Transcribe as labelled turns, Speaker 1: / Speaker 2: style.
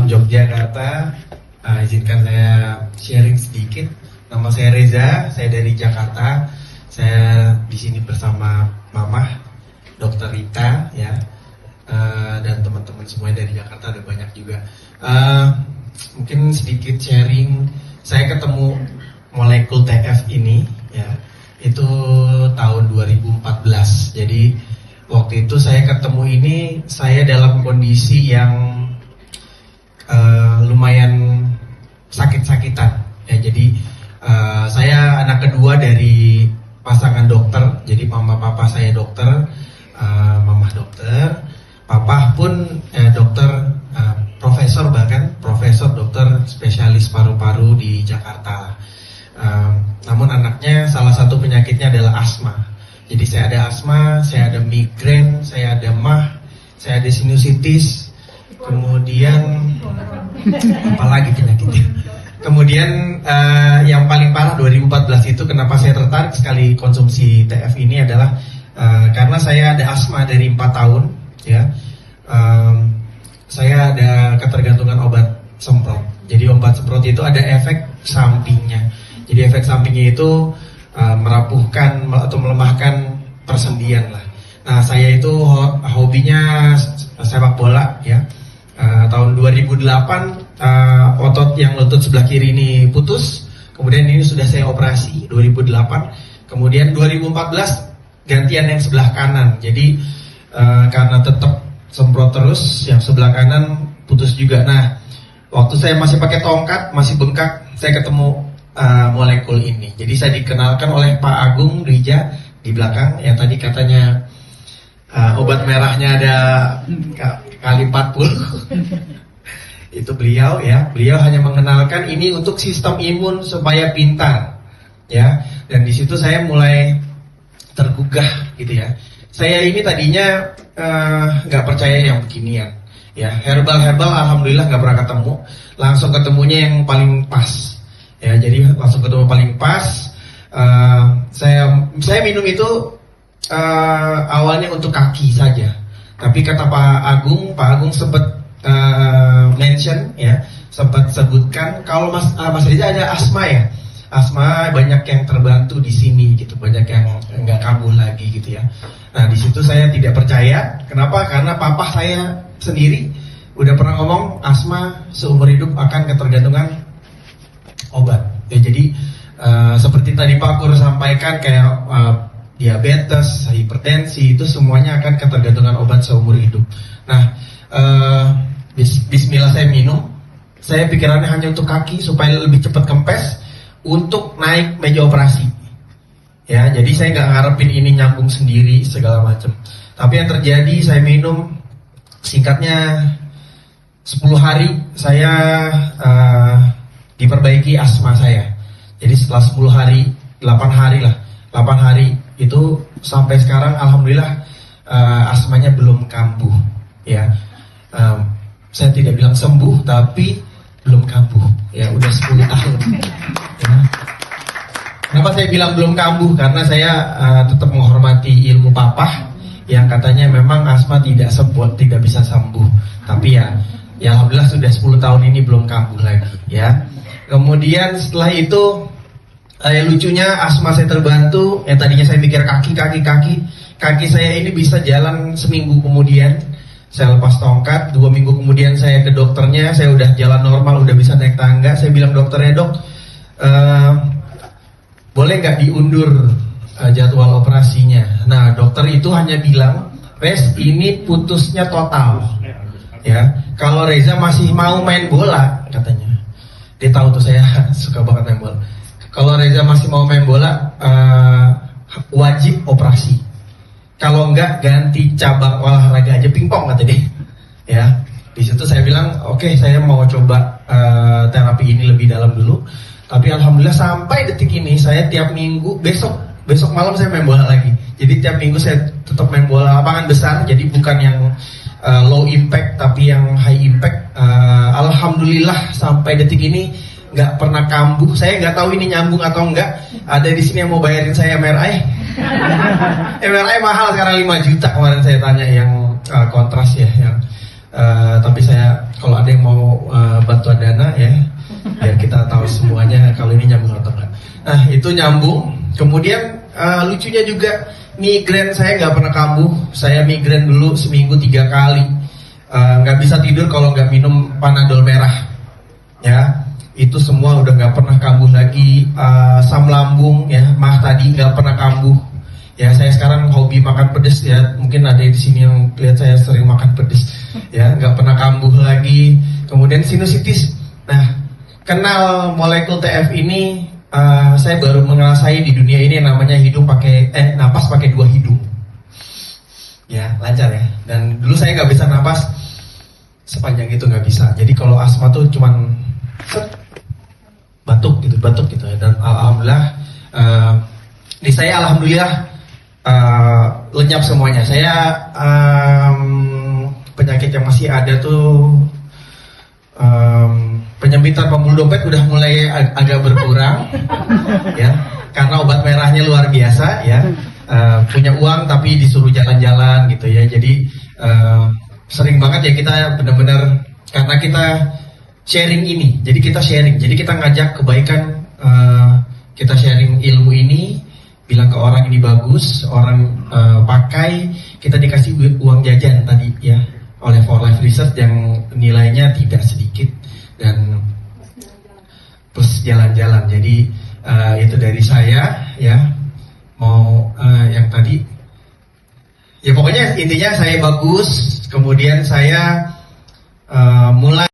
Speaker 1: Yogyakarta. Izinkan saya sharing sedikit. Nama saya Reza, saya dari Jakarta. Saya di sini bersama Mama, Dokter Rita, ya, dan teman-teman semuanya dari Jakarta, ada banyak juga. Mungkin sedikit sharing. Saya ketemu molekul TF ini, ya, itu tahun 2014. Jadi waktu itu saya ketemu ini, saya dalam kondisi yang lumayan sakit-sakitan, ya. Jadi saya anak kedua dari pasangan dokter. Jadi mama papa saya dokter, mama dokter, papa pun dokter, profesor, bahkan profesor dokter spesialis paru-paru di Jakarta. Namun anaknya salah satu penyakitnya adalah asma. Jadi saya ada asma, saya ada migrain, saya ada mah, saya ada sinusitis. Kemudian apalagi penyakitnya. Kemudian yang paling parah 2014 itu kenapa saya tertarik sekali konsumsi TF ini adalah karena saya ada asma dari 4 tahun, ya. Saya ada ketergantungan obat semprot. Jadi obat semprot itu ada efek sampingnya. Jadi efek sampingnya itu merapuhkan atau melemahkan persendian lah. Nah, saya itu hobinya sepak bola, ya. Tahun 2008 otot yang lutut sebelah kiri ini putus. Kemudian ini sudah saya operasi 2008. Kemudian 2014 gantian yang sebelah kanan. Jadi karena tetap semprot terus, yang sebelah kanan putus juga. Nah, waktu saya masih pakai tongkat, masih bengkak, saya ketemu molekul ini. Jadi saya dikenalkan oleh Pak Agung Rija di belakang, yang tadi katanya obat merahnya ada kali 40. Itu beliau, ya. Beliau hanya mengenalkan ini untuk sistem imun supaya pintar, ya. Dan di situ saya mulai tergugah gitu, ya. Saya ini tadinya nggak percaya yang beginian, ya. Herbal alhamdulillah nggak pernah ketemu. Langsung ketemunya yang paling pas, ya. Jadi langsung ketemu paling pas. Saya minum itu awalnya untuk kaki saja. Tapi kata Pak Agung sempat mention, ya, sempat sebutkan kalau Mas Reza ada asma, ya. Asma banyak yang terbantu di sini gitu, banyak yang nggak kambuh lagi gitu, ya. Nah, di situ saya tidak percaya. Kenapa? Karena papa saya sendiri udah pernah ngomong asma seumur hidup akan ketergantungan obat. Ya, jadi seperti tadi Pak Kur sampaikan, kayak diabetes, hipertensi, itu semuanya akan ketergantungan obat seumur hidup. Nah, bismillah saya minum. Saya pikirannya hanya untuk kaki supaya lebih cepat kempes untuk naik meja operasi. Ya, jadi saya nggak ngarepin ini nyambung sendiri segala macam. Tapi yang terjadi, saya minum, singkatnya 10 hari saya diperbaiki asma saya. Jadi setelah 10 hari, 8 hari lah, 8 hari itu sampai sekarang alhamdulillah asmanya belum kambuh, ya. Saya tidak bilang sembuh, tapi belum kambuh, ya. Udah 10 tahun, ya. Kenapa saya bilang belum kambuh? Karena saya tetap menghormati ilmu papa yang katanya memang asma tidak sembuh, tidak bisa sembuh. Tapi ya alhamdulillah sudah 10 tahun ini belum kambuh lagi, ya. Kemudian setelah itu lucunya asma saya terbantu. Yang tadinya saya pikir kaki saya ini bisa jalan seminggu kemudian. Saya lepas tongkat, 2 minggu kemudian saya ke dokternya, saya udah jalan normal, udah bisa naik tangga. Saya bilang dokternya, dok, boleh nggak diundur jadwal operasinya? Nah, dokter itu hanya bilang, Res, ini putusnya total, ya. Kalau Reza masih mau main bola, katanya. Dia tahu tuh saya suka banget main bola. Kalau Reza masih mau main bola, wajib operasi. Kalau enggak, ganti cabang olahraga aja, pingpong kata dia. Ya, di situ saya bilang, oke, saya mau coba terapi ini lebih dalam dulu. Tapi alhamdulillah sampai detik ini saya tiap minggu, besok malam saya main bola lagi. Jadi tiap minggu saya tetap main bola lapangan besar. Jadi bukan yang low impact, tapi yang high impact. Alhamdulillah sampai detik ini nggak pernah kambuh. Saya nggak tahu ini nyambung atau enggak. Ada di sini yang mau bayarin saya MRI. MRI mahal sekarang 5 juta kemarin saya tanya, yang kontras ya, yang Tapi saya kalau ada yang mau bantuan dana ya, biar kita tahu semuanya kalau ini nyambung atau enggak. Nah itu nyambung. Kemudian lucunya juga migrain saya nggak pernah kambuh. Saya migrain dulu seminggu 3 kali. Nggak bisa tidur kalau nggak minum Panadol merah. Ya, itu semua udah nggak pernah kambuh lagi. Asam lambung ya, mah tadi nggak pernah kambuh. Ya saya sekarang hobi makan pedes ya, mungkin ada di sini yang lihat saya sering makan pedes ya, nggak pernah kambuh lagi. Kemudian sinusitis. Nah, kenal molekul TF ini saya baru menguasai di dunia ini yang namanya napas pakai 2 hidung. Ya lancar ya. Dan dulu saya nggak bisa napas sepanjang itu, nggak bisa. Jadi kalau asma tuh cuman batuk gitu. Dan alhamdulillah di saya alhamdulillah lenyap semuanya. Saya penyakit yang masih ada tuh penyempitan pembuluh dompet udah mulai agak berkurang ya, karena obat merahnya luar biasa ya. Punya uang tapi disuruh jalan-jalan gitu ya. Jadi sering banget ya kita benar-benar, karena kita sharing ini. Jadi kita sharing. Jadi kita ngajak kebaikan, kita sharing ilmu ini, bilang ke orang ini bagus, orang pakai, kita dikasih uang jajan tadi ya oleh For Life Research yang nilainya tidak sedikit, dan plus jalan-jalan. Jadi itu dari saya ya. Mau yang tadi ya, pokoknya intinya saya bagus, kemudian saya mulai